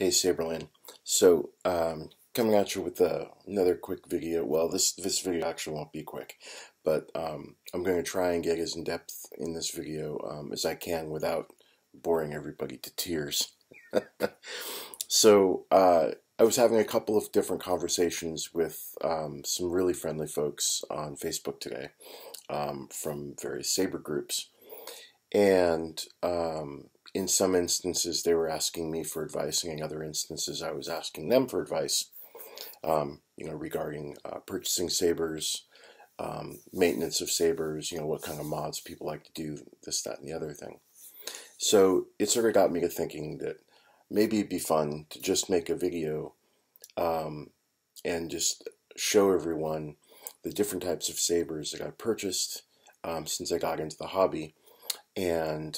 Hey Saberland. Coming at you with another quick video. Well, this video actually won't be quick, but I'm going to try and get as in depth in this video as I can without boring everybody to tears. I was having a couple of different conversations with some really friendly folks on Facebook today from various Saber groups, and in some instances, they were asking me for advice, and in other instances, I was asking them for advice, regarding purchasing sabers, maintenance of sabers, what kind of mods people like to do, this, that, and the other thing. So it sort of got me to thinking that maybe it'd be fun to just make a video and just show everyone the different types of sabers that I purchased since I got into the hobby, and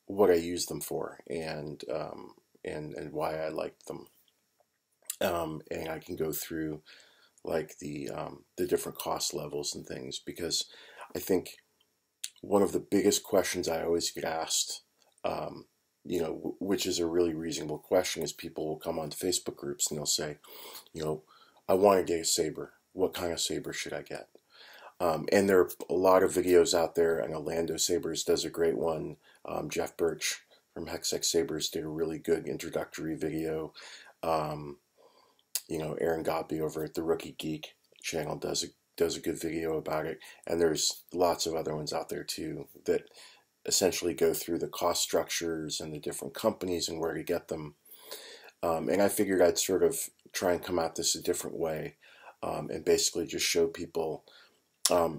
what I use them for, and why I liked them. And I can go through like the different cost levels and things, because I think one of the biggest questions I always get asked, which is a really reasonable question, is people will come onto Facebook groups and they'll say, I want to get a saber. What kind of saber should I get? And there are a lot of videos out there. I know Lando Sabers does a great one. Jeff Birch from Lgt Sabers did a really good introductory video. Aaron Godby over at the Rookie Geek channel does a good video about it. And there's lots of other ones out there too that essentially go through the cost structures and the different companies and where to get them. And I figured I'd sort of try and come at this a different way, and basically just show people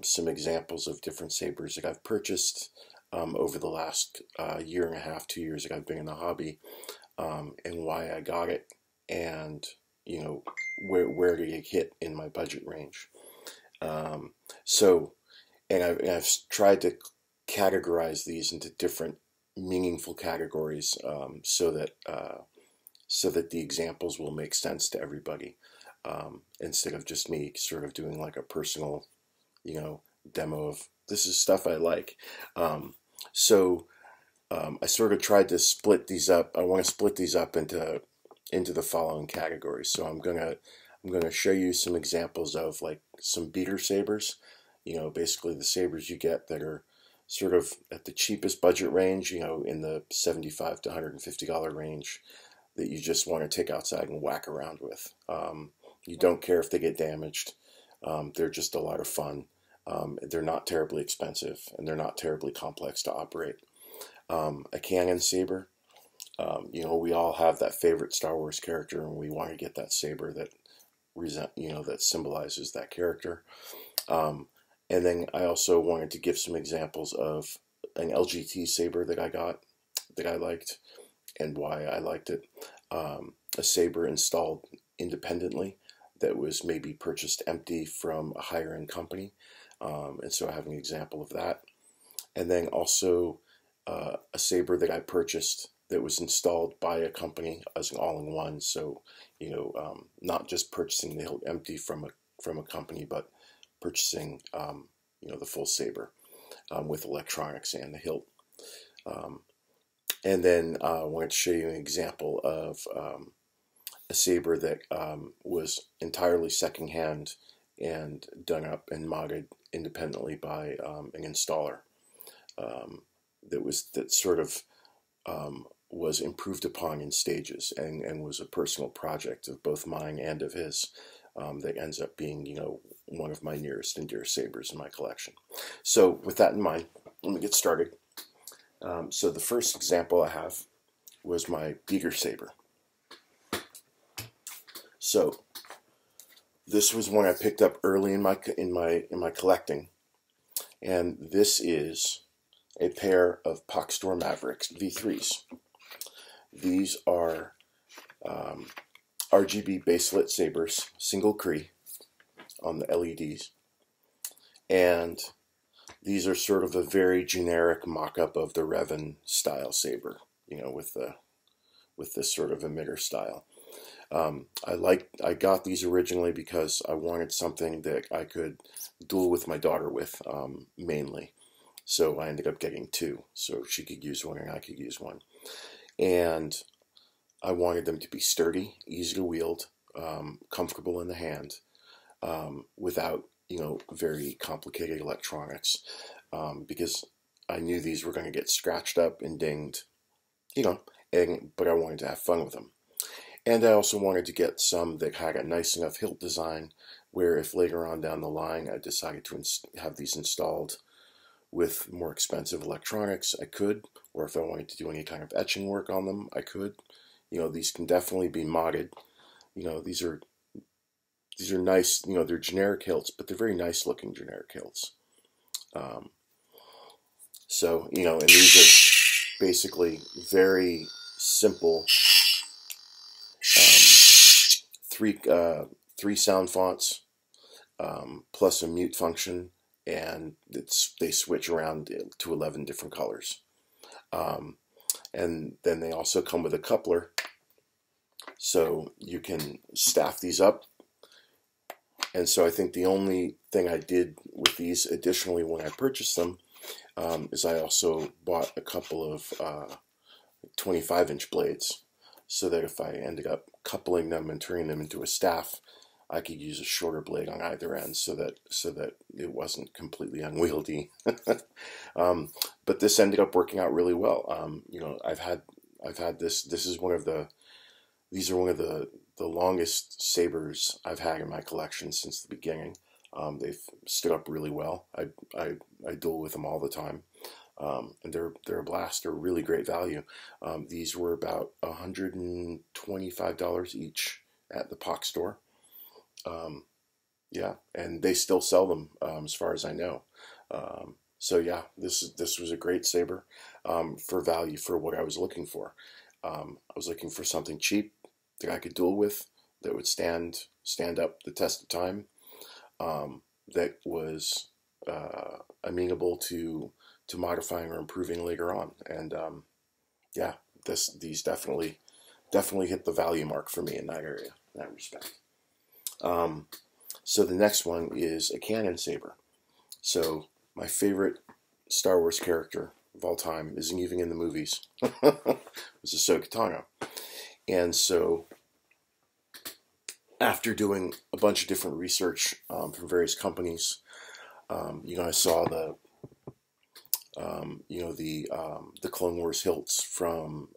some examples of different sabers that I've purchased over the last year and a half, 2 years that I've been in the hobby, and why I got it, and where did it hit in my budget range. And I've tried to categorize these into different meaningful categories, so that the examples will make sense to everybody, instead of just me sort of doing like a personal demo of this is stuff I like. I sort of tried to split these up. I want to split these up into the following categories. So I'm gonna show you some examples of like some beater sabers, basically the sabers you get that are sort of at the cheapest budget range, in the $75 to $150 range, that you just want to take outside and whack around with. You don't care if they get damaged. They're just a lot of fun. They're not terribly expensive, and they're not terribly complex to operate. A Canon Saber. We all have that favorite Star Wars character, and we want to get that saber that that symbolizes that character. And then I also wanted to give some examples of an Lgt Saber that I got, that I liked, and why I liked it. A saber installed independently that was maybe purchased empty from a higher end company. And so I have an example of that. And then also a saber that I purchased that was installed by a company as an all-in-one. So, not just purchasing the hilt empty from a company, but purchasing, the full saber with electronics and the hilt. And then I wanted to show you an example of a saber that was entirely secondhand and done up and modded independently by an installer, that sort of was improved upon in stages, and was a personal project of both mine and of his, that ends up being one of my nearest and dearest sabers in my collection. So with that in mind, let me get started. So the first example I have was my Beaker Saber. So this was one I picked up early in my collecting, and this is a pair of Pock Store Mavericks V3s. These are RGB baselit sabers, single Cree on the LEDs, and these are sort of a very generic mock-up of the Revan style saber, with this sort of emitter style. I got these originally because I wanted something that I could duel with my daughter with, mainly. So I ended up getting two, so she could use one and I could use one. And I wanted them to be sturdy, easy to wield, comfortable in the hand, without, you know, very complicated electronics, because I knew these were going to get scratched up and dinged, you know, but I wanted to have fun with them. And I also wanted to get some that had a nice enough hilt design where if later on down the line I decided to have these installed with more expensive electronics, I could, or if I wanted to do any kind of etching work on them, I could. You know, these can definitely be modded. You know, these are nice, you know, they're generic hilts, but they're very nice looking generic hilts. So, you know, and these are basically very simple three sound fonts, plus a mute function, and they switch around to 11 different colors. And then they also come with a coupler, so you can staff these up. And so I think the only thing I did with these additionally when I purchased them is I also bought a couple of 25-inch blades, so that if I ended up coupling them and turning them into a staff, I could use a shorter blade on either end, so that it wasn't completely unwieldy. But this ended up working out really well. You know, I've had this. These are one of the longest sabers I've had in my collection since the beginning. They've stood up really well. I duel with them all the time. And they're a blast. They're really great value. These were about $125 each at the POC store. Yeah, and they still sell them, as far as I know. So yeah, this was a great saber for value for what I was looking for. I was looking for something cheap that I could duel with, that would stand up the test of time, that was amenable to modifying or improving later on. And yeah, these definitely hit the value mark for me in that area, in that respect. So the next one is a Canon Saber. So my favorite Star Wars character of all time isn't even in the movies. It's Ahsoka Tano. And so after doing a bunch of different research from various companies, you know, I saw the Clone Wars hilts from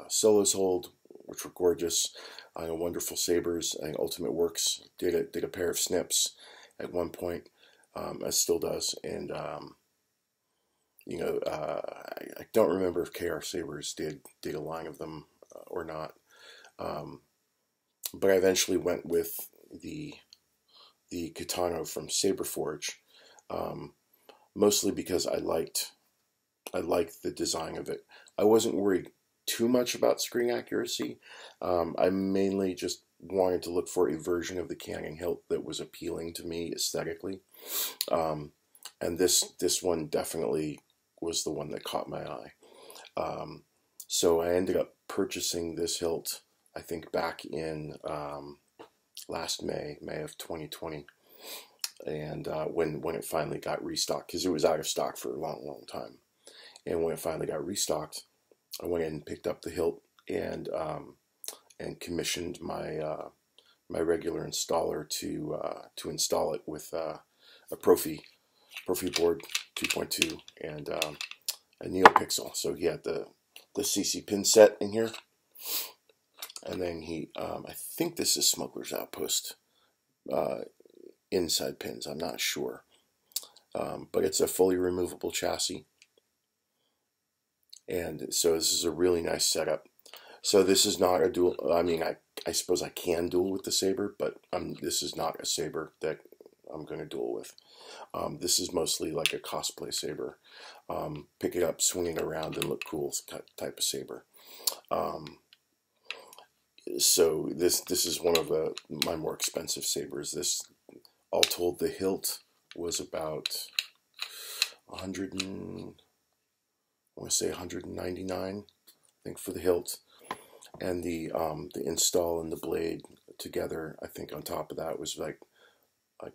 Solo's Hold, which were gorgeous. Wonderful sabers. I think Ultimate Works did a pair of snips at one point, as still does. And you know, I don't remember if KR Sabers did a line of them or not. But I eventually went with the Katana from Saberforge, mostly because I liked the design of it. I wasn't worried too much about screen accuracy. I mainly just wanted to look for a version of the Canon hilt that was appealing to me aesthetically. And this one definitely was the one that caught my eye. So I ended up purchasing this hilt, I think back in last May of 2020, and when it finally got restocked, because it was out of stock for a long time. And when it finally got restocked, I went in and picked up the hilt and commissioned my my regular installer to install it with a Profi board 2.2 and a NeoPixel. So he had the CC pin set in here, and then he I think this is Smuggler's Outpost inside pins. I'm not sure, but it's a fully removable chassis. And so this is a really nice setup. So this is not a duel. I mean, I suppose I can duel with the saber, but this is not a saber that I'm going to duel with. This is mostly like a cosplay saber. Pick it up, swing it around, and look cool type of saber. So this is one of my more expensive sabers. This, all told, the hilt was about 100 and I want to say 199, I think, for the hilt, and the install and the blade together, I think on top of that was like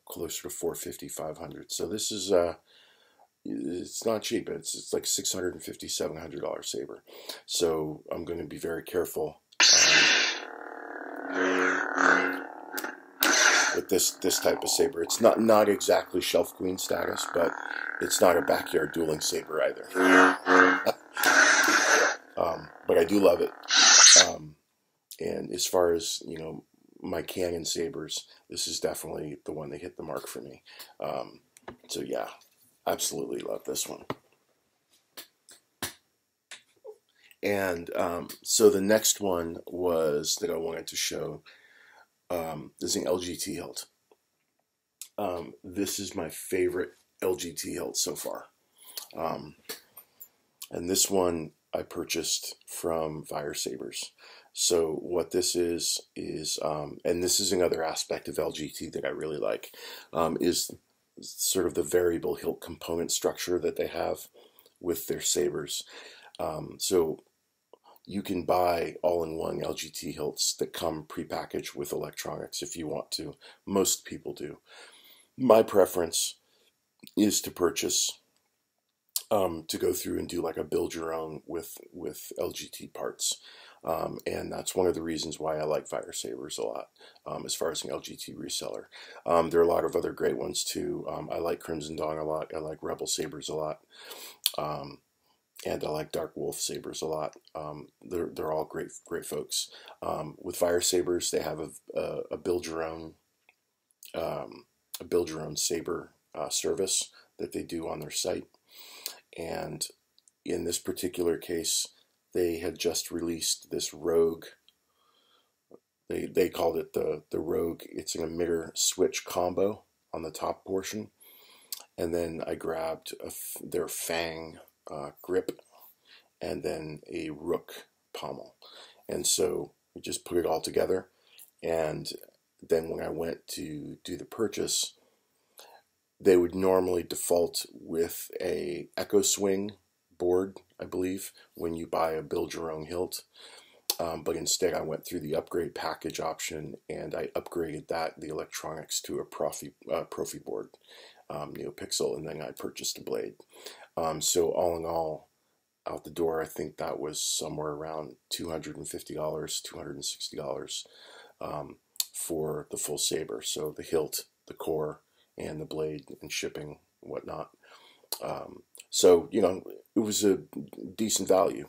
closer to 450, 500. So this is it's not cheap. It's like $650, $700 saber. So I'm going to be very careful at this type of saber. It's not exactly shelf queen status, but it's not a backyard dueling saber either. But I do love it. And as far as, you know, my Canon Sabers, this is definitely the one that hit the mark for me. So yeah, absolutely love this one. And so the next one was that I wanted to show is an Lgt Hilt. This is my favorite Lgt Hilt so far. And this one I purchased from Beaker Sabers. So what this is and this is another aspect of LGT that I really like, is sort of the variable hilt component structure that they have with their sabers. So you can buy all-in-one Lgt hilts that come prepackaged with electronics if you want to. Most people do. My preference is to purchase, to go through and do like a build your own with Lgt parts. And that's one of the reasons why I like Beaker Sabers a lot, as far as an Lgt reseller. There are a lot of other great ones too. I like Crimson Dawn a lot. I like Rebel Sabers a lot. And I like Dark Wolf Sabers a lot. They're all great folks. With Beaker Sabers, they have a build your own saber service that they do on their site. And in this particular case, they had just released this Rogue. They called it the Rogue. It's an emitter switch combo on the top portion. And then I grabbed their Fang grip and then a Rook pommel. And so we just put it all together. And then when I went to do the purchase, they would normally default with a Echo Swing board, I believe, when you buy a build your own hilt. But instead I went through the upgrade package option and I upgraded the electronics to a Profi board, NeoPixel, and then I purchased a blade. So all in all, out the door, I think that was somewhere around $250, $260 for the full saber. So the hilt, the core, and the blade, and shipping, whatnot. So, you know, it was a decent value.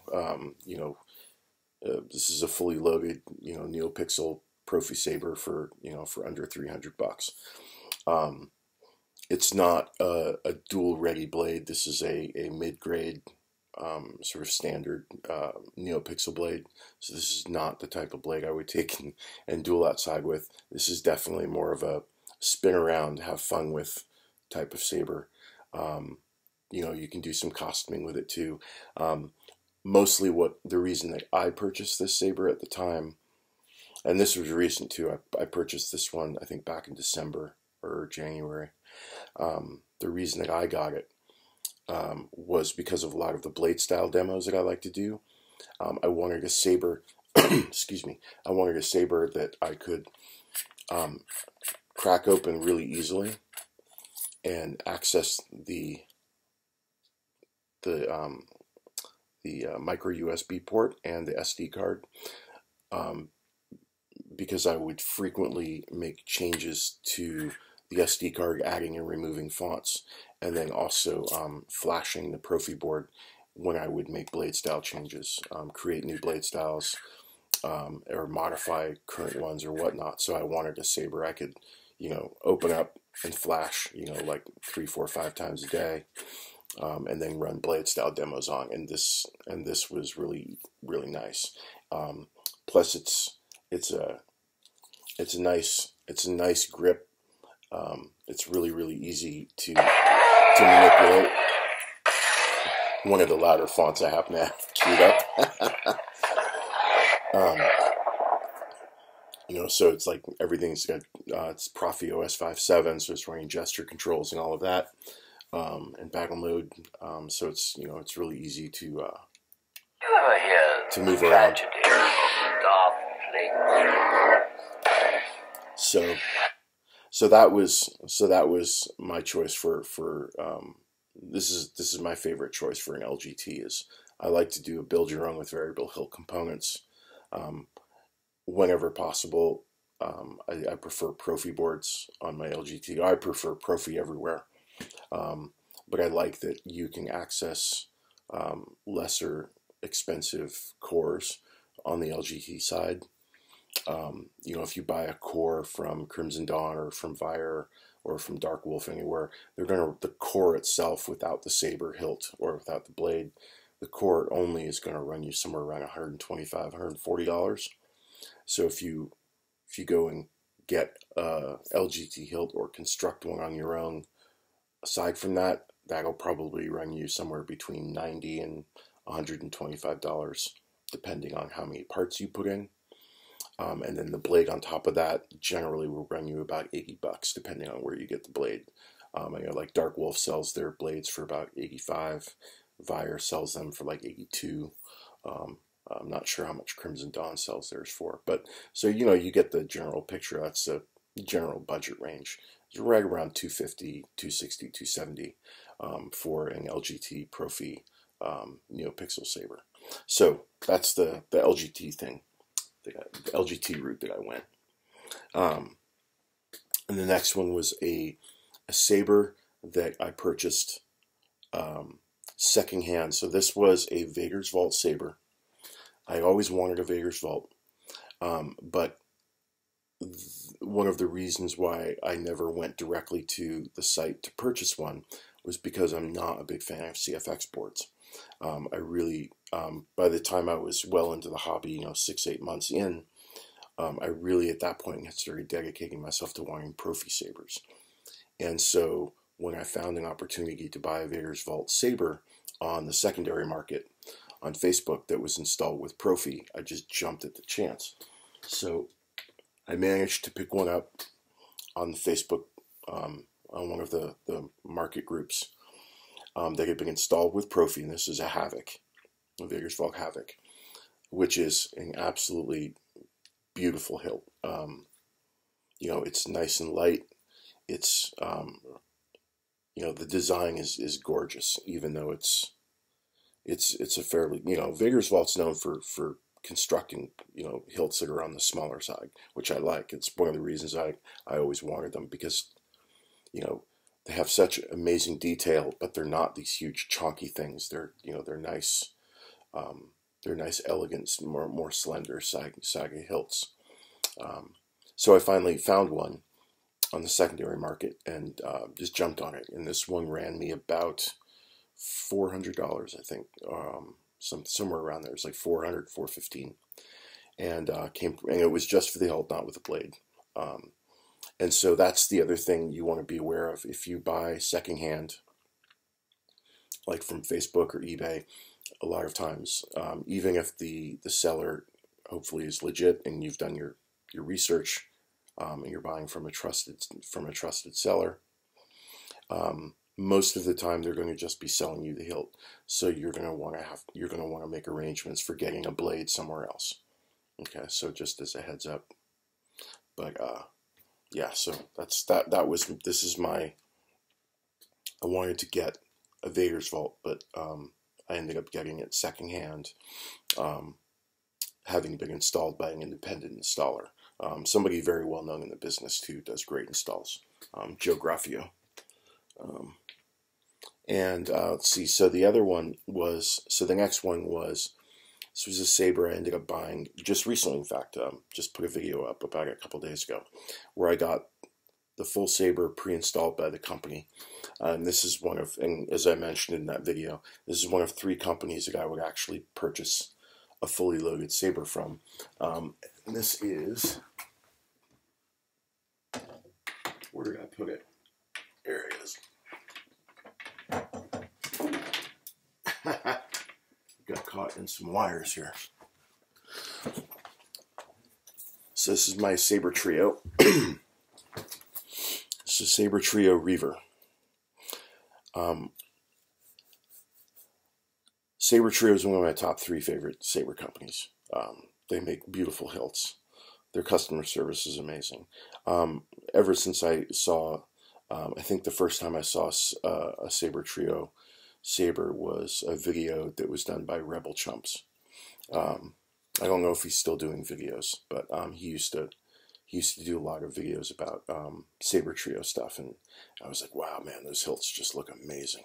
This is a fully loaded, you know, NeoPixel Profi Saber for, you know, for under $300. It's not a dual ready blade. This is a mid-grade, sort of standard NeoPixel blade. So this is not the type of blade I would take and duel outside with. This is definitely more of a spin around, have fun with type of saber. You know, you can do some costuming with it too. Mostly the reason that I purchased this saber at the time, and this was recent too, I purchased this one I think back in December or January. The reason that I got it was because of a lot of the blade style demos that I like to do. I wanted a saber, excuse me, I wanted a saber that I could crack open really easily and access the micro USB port and the SD card, because I would frequently make changes to the SD card, adding and removing fonts, and then also flashing the Profi board when I would make blade style changes, create new blade styles, or modify current ones or whatnot. So I wanted a saber I could, you know, open up and flash, you know, like 3, 4, 5 times a day. And then run blade style demos on, and this was really nice. Plus, it's a nice grip. It's really easy to manipulate. One of the louder fonts I happen to have queued up. You know, so it's like everything's got it's Profi OS 5.7, so it's running gesture controls and all of that. And battle mode, so it's, you know, it's really easy to move around. So that was my choice for this is my favorite choice for an LGT. Is I like to do a build your own with variable hilt components, whenever possible. I prefer Profi boards on my LGT. I prefer Profi everywhere, but I like that you can access lesser expensive cores on the LGT side. You know, if you buy a core from Crimson Dawn or from Vader or from Dark Wolf anywhere, the core itself without the saber hilt or without the blade, the core only is going to run you somewhere around $125, $140. So if you go and get a Lgt Hilt or construct one on your own, aside from that, that'll probably run you somewhere between $90 and $125, depending on how many parts you put in. And then the blade on top of that generally will run you about $80, depending on where you get the blade. I know, like Dark Wolf sells their blades for about $85. Vader sells them for like $82. I'm not sure how much Crimson Dawn sells theirs for, but so you know, you get the general picture. That's a general budget range. It's right around $250, $260, $270 for an LGT Profi NeoPixel Saber. So that's the LGT thing, the LGT route that I went. And the next one was a saber that I purchased secondhand. So this was a Vader's Vault saber. I always wanted a Vader's Vault, but one of the reasons why I never went directly to the site to purchase one was because I'm not a big fan of CFX boards. I really, by the time I was well into the hobby, you know, 6-8 months in, I really at that point had started dedicating myself to wanting Profi sabers. And so when I found an opportunity to buy a Vader's Vault saber on the secondary market on Facebook that was installed with Profi, I just jumped at the chance. So I managed to pick one up on the Facebook, on one of the market groups that had been installed with Profi, and this is a Havoc, a Vader's Vault Havoc, which is an absolutely beautiful hilt. You know, it's nice and light. It's, you know, the design is gorgeous, even though it's a fairly, you know, Vader's Vault's known for constructing, you know, hilts that are on the smaller side, which I like. It's one of the reasons I always wanted them, because, you know, they have such amazing detail, but they're not these huge chonky things. They're, you know, they're nice, elegant, more slender saga hilts. So I finally found one on the secondary market and just jumped on it. And this one ran me about $400, I think, somewhere around there. It was like $400, $415, and and it was just for the hilt, not with the blade. And so that's the other thing you want to be aware of if you buy secondhand, like from Facebook or eBay. A lot of times, even if the seller hopefully is legit and you've done your research, and you're buying from a trusted seller, most of the time they're going to just be selling you the hilt. So you're going to want to make arrangements for getting a blade somewhere else. Okay, so just as a heads up. But yeah, so this is my, I wanted to get a Vader's Vault, but I ended up getting it secondhand, having been installed by an independent installer. Somebody very well known in the business too, does great installs, Joe Graffio. And let's see, so the other one was, so the next one was, this was a saber I ended up buying just recently. In fact, just put a video up about it a couple days ago, where I got the full saber pre-installed by the company. And this is one of, and as I mentioned in that video, this is one of 3 companies that I would actually purchase a fully loaded saber from. And this is, where did I put it? There it is. Got caught in some wires here. So this is my Saber Trio. It's a Saber Trio Reaver. Saber Trio is one of my top 3 favorite saber companies. They make beautiful hilts. Their customer service is amazing. Ever since I saw, I think the first time I saw a Saber Trio saber was a video that was done by Rebel Chumps. I don't know if he's still doing videos, but he used he used to do a lot of videos about Saber Trio stuff, and I was like, wow, man, those hilts just look amazing.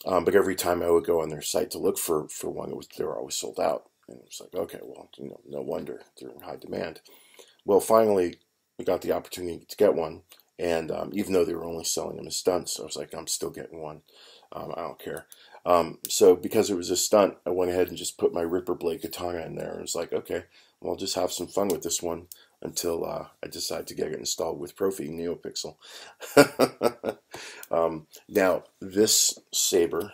But every time I would go on their site to look for one, they were always sold out. And it was like, okay, well, no wonder they're in high demand. Well, finally, we got the opportunity to get one, and even though they were only selling them as stunts, I was like, I'm still getting one. I don't care. So because it was a stunt, I went ahead and just put my Ripper Blade Katana in there, and was like, okay, well, I'll just have some fun with this one until I decide to get it installed with Profi NeoPixel. Now, this saber,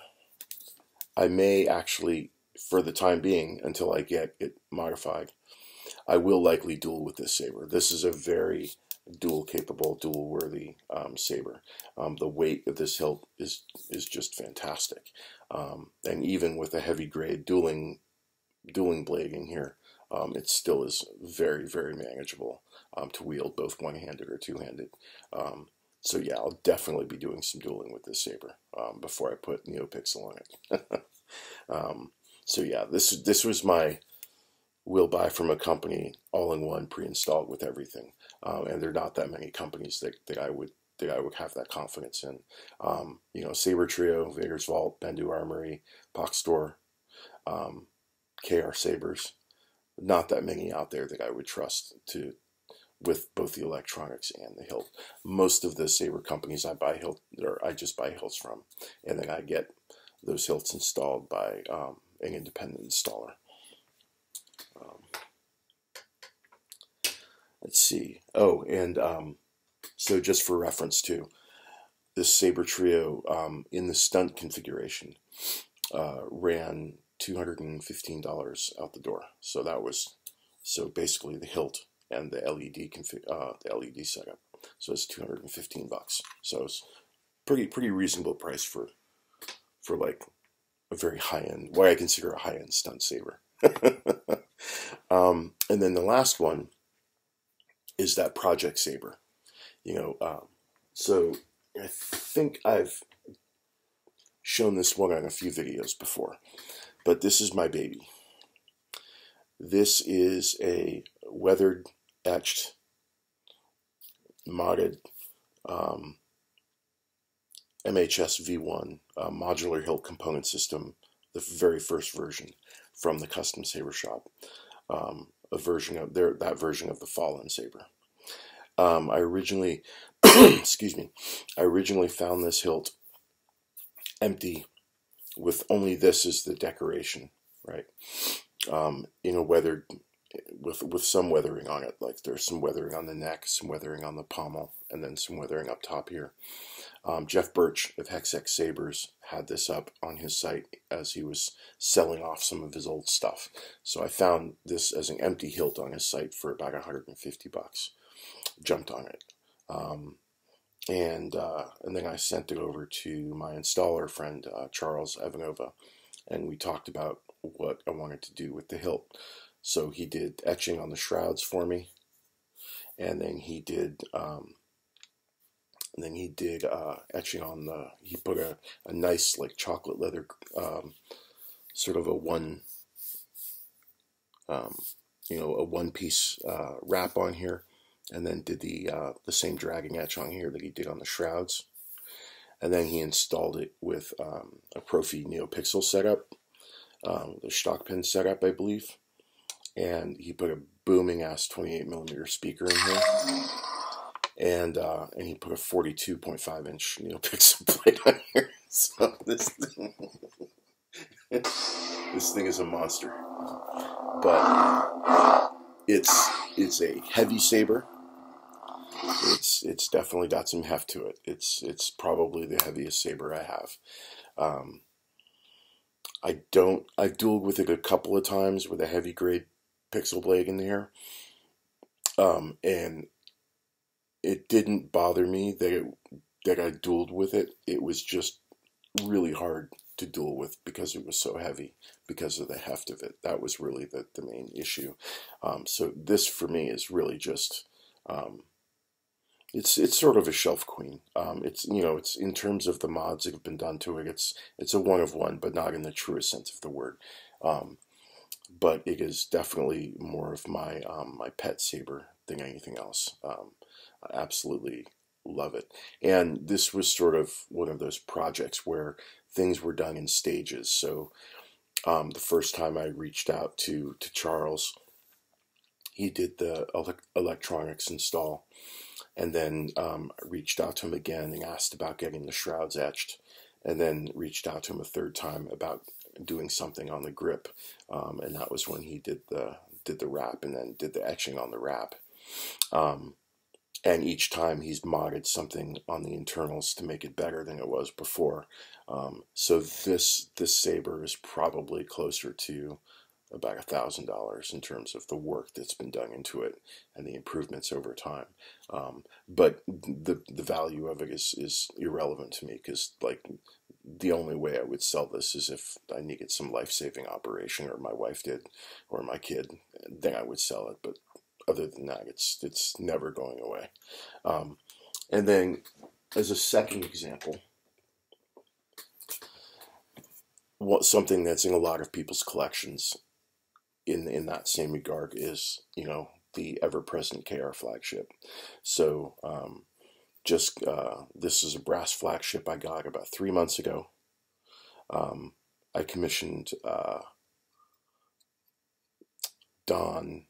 I may actually, for the time being, until I get it modified, I will likely duel with this saber. This is a very duel-capable, duel-worthy saber. The weight of this hilt is just fantastic. And even with a heavy-grade dueling blade in here, it still is very, very manageable to wield, both one-handed or two-handed. So yeah, I'll definitely be doing some dueling with this saber before I put NeoPixel on it. So yeah, this was my will buy from a company all-in-one, pre-installed with everything, and there are not that many companies that I would have that confidence in. You know, Saber Trio, Vader's Vault, Bendu Armory, Pox Store, KR Sabers. Not that many out there that I would trust with both the electronics and the hilt. Most of the saber companies I just buy hilts from, and then I get those hilts installed by an independent installer. Let's see. Oh, and so just for reference too, this Saber Trio in the stunt configuration ran $215 out the door. So that was basically the hilt and the LED setup. So it's $215. So it's pretty reasonable price for like a very high-end, what I consider a high-end stunt saber. And then the last one is that Project Saber. You know, so I think I've shown this one on a few videos before, but this is my baby. This is a weathered, etched, modded MHS V1 modular hilt component system, the very first version from the Custom Saber Shop. A version of that version of the Fallen Saber. I originally, excuse me, I originally found this hilt empty, with only this as the decoration, right? In a weathered, with some weathering on it. Like there's some weathering on the neck, some weathering on the pommel, and then some weathering up top here. Jeff Birch of Lgt Sabers had this up on his site as he was selling off some of his old stuff. So I found this as an empty hilt on his site for about $150. Jumped on it. And then I sent it over to my installer friend, Charles Evanova, and we talked about what I wanted to do with the hilt. So he did etching on the shrouds for me, and then he did etching on the, he put a nice like chocolate leather sort of a one-piece wrap on here, and then did the same dragging etch on here that he did on the shrouds, and then he installed it with a Profi NeoPixel setup, the stock pin setup, I believe, and he put a booming ass 28mm speaker in here, and he put a 42.5-inch NeoPixel plate on here. So this thing is a monster, but it's a heavy saber. It's definitely got some heft to it. It's probably the heaviest saber I have. I've dueled with it a couple of times with a heavy grade pixel blade in there, and it didn't bother me that I dueled with it. It was just really hard to duel with because it was so heavy, because of the heft of it. That was really the main issue. So this for me is really just it's sort of a shelf queen. It's in terms of the mods that have been done to it, it's a one of one, but not in the truest sense of the word. But it is definitely more of my my pet saber than anything else. I absolutely love it. And this was sort of one of those projects where things were done in stages. So the first time I reached out to Charles, he did the electronics install, and then reached out to him again and asked about getting the shrouds etched, and then reached out to him a third time about doing something on the grip, and that was when he did the wrap and then did the etching on the wrap. And each time he's modded something on the internals to make it better than it was before. So this saber is probably closer to about $1,000 in terms of the work that's been done into it and the improvements over time. But the value of it is irrelevant to me, because like the only way I would sell this is if I needed some life-saving operation, or my wife did, or my kid, then I would sell it. But other than that, it's never going away. And then as a second example, something that's in a lot of people's collections in that same regard is, the ever-present KR flagship. So this is a brass flagship I got about 3 months ago. I commissioned Don,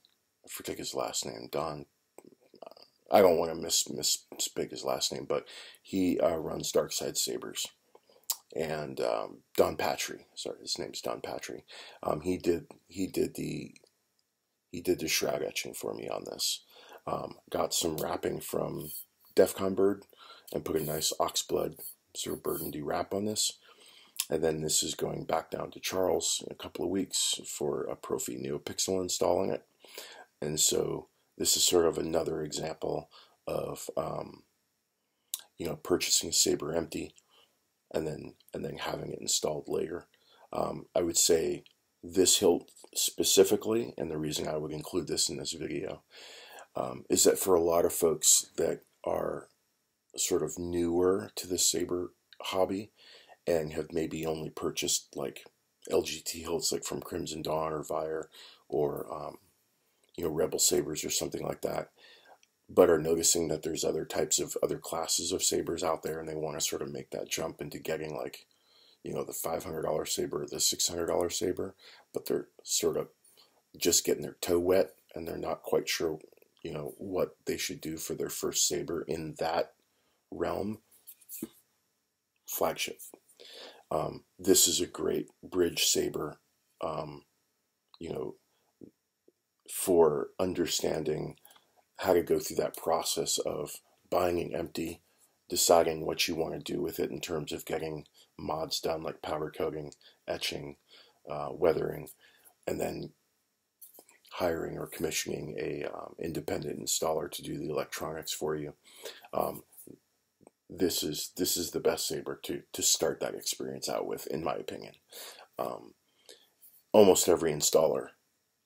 I forget his last name, Don, I don't want to misspeak his last name, but he runs Darkside Sabers. And Don Patry, sorry, his name's Don Patry. He did the shroud etching for me on this. Got some wrapping from Defcon Bird and put a nice oxblood sort of burgundy wrap on this. And then this is going back down to Charles in a couple of weeks for a Profi NeoPixel install in it. And so this is sort of another example of purchasing a saber empty and then having it installed later. I would say this hilt specifically, and the reason I would include this in this video, is that for a lot of folks that are sort of newer to the saber hobby and have maybe only purchased like Lgt Hilts like from Crimson Dawn or Vader or Rebel Sabers or something like that, but are noticing that there's other classes of sabers out there, and they want to sort of make that jump into getting like, the $500 saber or the $600 saber, but they're sort of just getting their toe wet and they're not quite sure, what they should do for their first saber in that realm. Flagship. This is a great bridge saber, for understanding how to go through that process of buying an empty, deciding what you want to do with it in terms of getting mods done like powder coating, etching, weathering, and then hiring or commissioning a independent installer to do the electronics for you. This is the best saber to start that experience out with, in my opinion. Almost every installer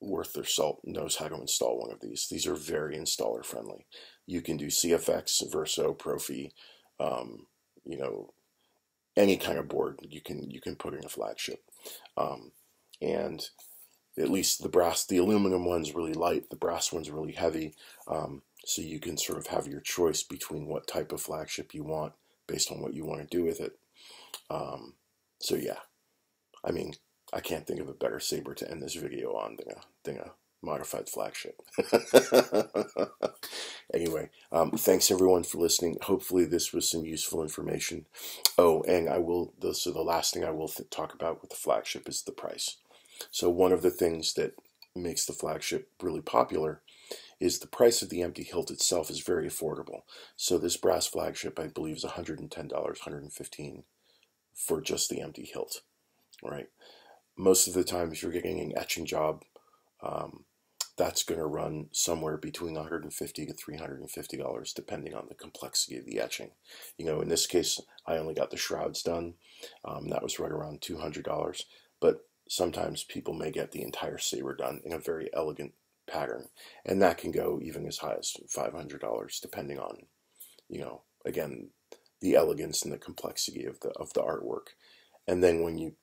worth their salt knows how to install one of these. These are very installer friendly. You can do CFX, Verso, Profi, any kind of board you can put in a flagship. And at least the aluminum one's really light, the brass one's really heavy. So you can sort of have your choice between what type of flagship you want based on what you want to do with it. So yeah, I mean, I can't think of a better saber to end this video on than a modified flagship. Anyway, thanks everyone for listening. Hopefully this was some useful information. Oh, and so the last thing I will talk about with the flagship is the price. So one of the things that makes the flagship really popular is the price of the empty hilt itself is very affordable. So this brass flagship, I believe, is $110, $115 for just the empty hilt, right? Most of the time, if you're getting an etching job, that's going to run somewhere between $150 to $350, depending on the complexity of the etching. In this case, I only got the shrouds done. That was right around $200, but sometimes people may get the entire saber done in a very elegant pattern, and that can go even as high as $500, depending on, again, the elegance and the complexity of the artwork. And then when you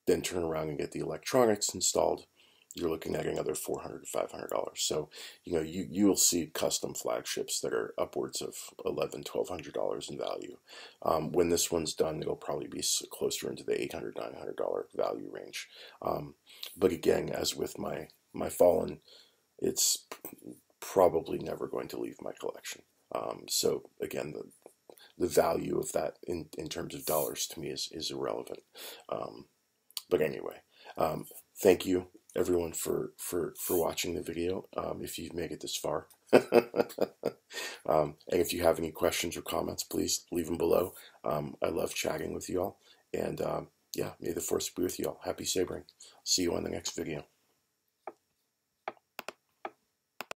then turn around and get the electronics installed, you're looking at another $400 to $500. So, you know, you'll see custom flagships that are upwards of $1,100, $1,200 in value. When this one's done, it'll probably be closer into the $800, $900 value range. But again, as with my Fallen, it's probably never going to leave my collection. So again, the value of that in terms of dollars to me is irrelevant. But anyway, thank you everyone for watching the video, if you've made it this far. And if you have any questions or comments, please leave them below. I love chatting with you all. And yeah, may the force be with you all. Happy sabering. See you on the next video.